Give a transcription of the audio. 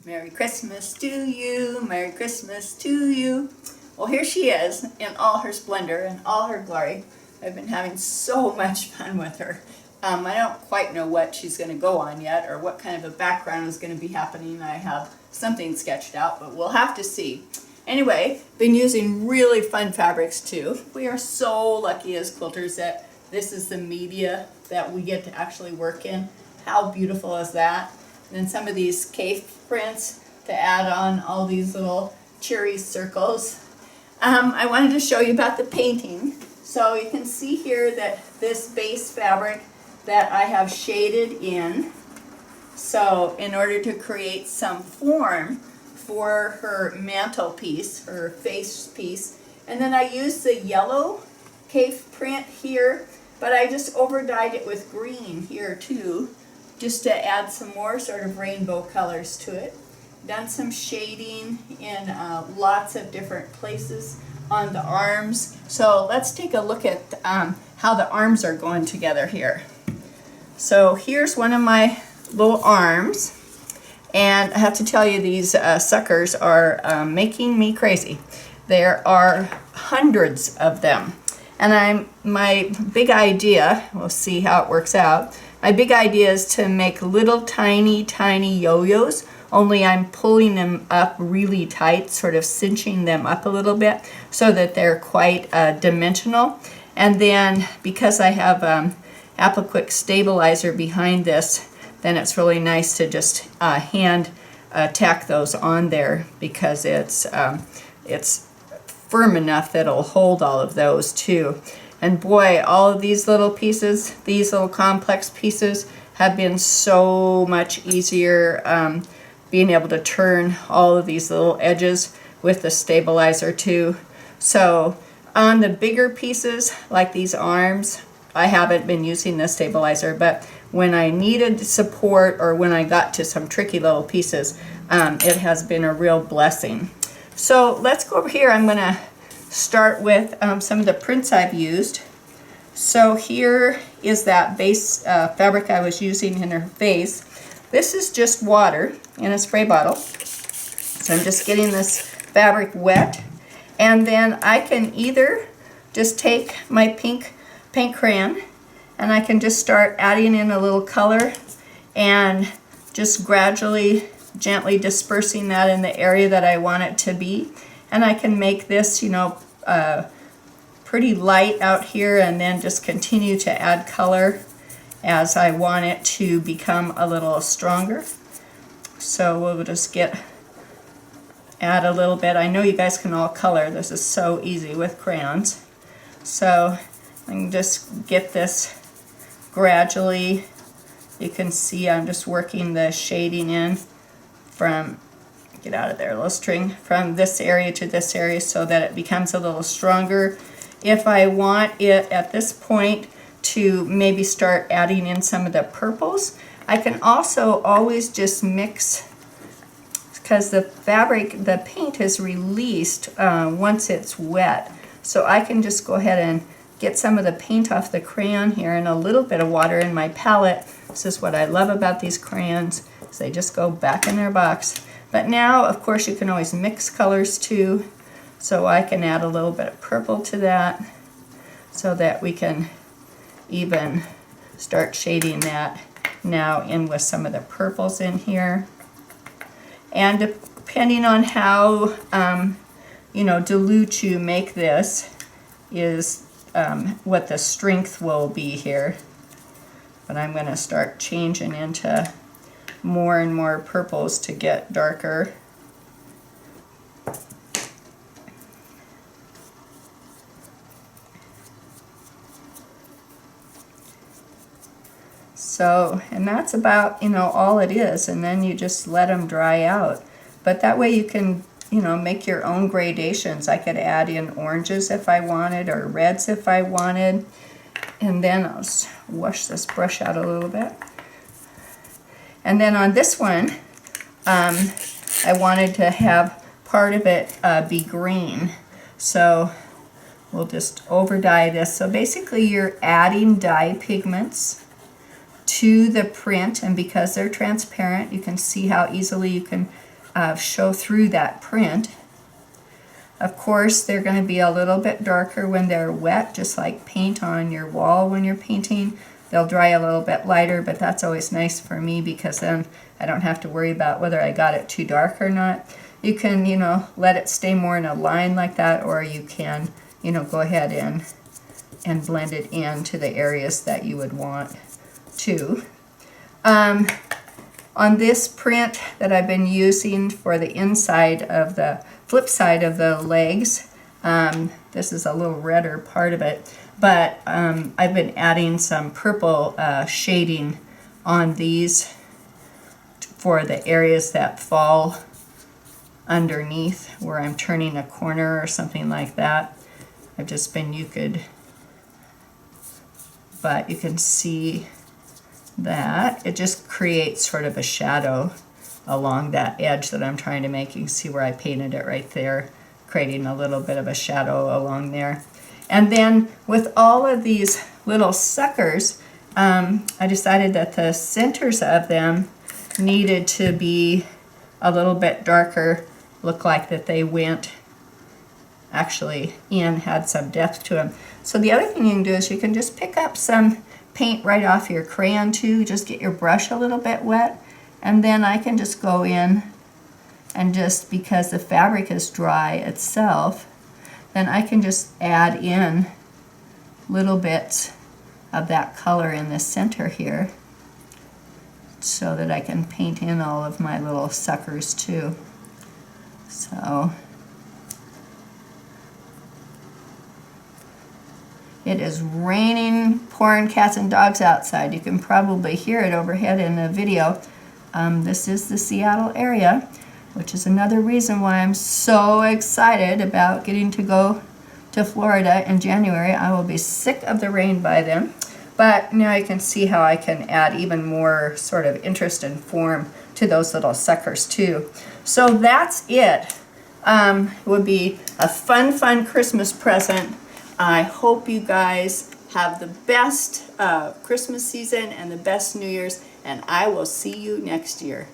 Merry Christmas to you, Merry Christmas to you. Well, here she is in all her splendor and all her glory. I've been having so much fun with her. I don't quite know what she's going to go on yet or what kind of a background is going to be happening. I have something sketched out, but we'll have to see. Anyway, been using really fun fabrics too. We are so lucky as quilters that this is the media that we get to actually work in. How beautiful is that? And then some of these cave prints to add on all these little cheery circles. I wanted to show you about the painting. So you can see here that this base fabric that I have shaded in. So in order to create some form for her mantelpiece, her face piece. And then I used the yellow cave print here, but I just overdyed it with green here too, just to add some more sort of rainbow colors to it. Done some shading in lots of different places on the arms. So let's take a look at how the arms are going together here. So here's one of my little arms, and I have to tell you, these suckers are making me crazy. There are hundreds of them, and my big idea, we'll see how it works out, my big idea is to make little tiny yo-yos, only I'm pulling them up really tight, sort of cinching them up a little bit so that they're quite dimensional. And then because I have Appliquick stabilizer behind this, then it's really nice to just hand tack those on there, because it's firm enough that it'll hold all of those too. And boy, all of these little pieces, these little complex pieces, have been so much easier being able to turn all of these little edges with the stabilizer too. So on the bigger pieces, like these arms, I haven't been using the stabilizer, but when I needed support or when I got to some tricky little pieces, it has been a real blessing. So let's go over here. I'm going to start with some of the prints I've used. So here is that base fabric I was using in her face. This is just water in a spray bottle. So I'm just getting this fabric wet, and then I can either just take my pink paint crayon and I can just start adding in a little color and just gradually, gently dispersing that in the area that I want it to be. And I can make this, you know, pretty light out here, and then just continue to add color as I want it to become a little stronger. So we'll just add a little bit. I know you guys can all color. This is so easy with crayons. So I can just get this gradually. You can see I'm just working the shading in from, get out of there, little string, from this area to this area so that it becomes a little stronger. If I want it at this point to maybe start adding in some of the purples, I can also always just mix, because the fabric, the paint is released once it's wet. So I can just go ahead and get some of the paint off the crayon here and a little bit of water in my palette. This is what I love about these crayons, is they just go back in their box. But now, of course, you can always mix colors too. So I can add a little bit of purple to that so that we can even start shading that now in with some of the purples in here. And depending on how you know, dilute you make this is what the strength will be here. But I'm going to start changing into more and more purples to get darker. So, and that's about, you know, all it is, and then you just let them dry out. But that way you can, you know, make your own gradations. I could add in oranges if I wanted, or reds if I wanted. And then I'll just wash this brush out a little bit. And then on this one, I wanted to have part of it be green. So we'll just over dye this. So basically you're adding dye pigments to the print, and because they're transparent, you can see how easily you can show through that print. Of course, they're going to be a little bit darker when they're wet, just like paint on your wall when you're painting. They'll dry a little bit lighter, but that's always nice for me because then I don't have to worry about whether I got it too dark or not. You can, let it stay more in a line like that, or you can, go ahead and blend it into the areas that you would want to. On this print that I've been using for the inside of the flip side of the legs, this is a little redder part of it, but I've been adding some purple shading on these for the areas that fall underneath where I'm turning a corner or something like that. I've just been but you can see that it just creates sort of a shadow along that edge that I'm trying to make. You can see where I painted it right there, creating a little bit of a shadow along there. And then with all of these little suckers, I decided that the centers of them needed to be a little bit darker, look like that they went actually had some depth to them. So the other thing you can do is you can just pick up some paint right off your crayon too, just get your brush a little bit wet, and then I can just go in and just, because the fabric is dry itself, then I can just add in little bits of that color in the center here so that I can paint in all of my little suckers too. So it is raining, pouring cats and dogs outside. You can probably hear it overhead in the video. This is the Seattle area, which is another reason why I'm so excited about getting to go to Florida in January. I will be sick of the rain by then. But now you can see how I can add even more sort of interest and form to those little suckers too. So that's it. It would be a fun Christmas present. I hope you guys have the best Christmas season and the best New Year's, and I will see you next year.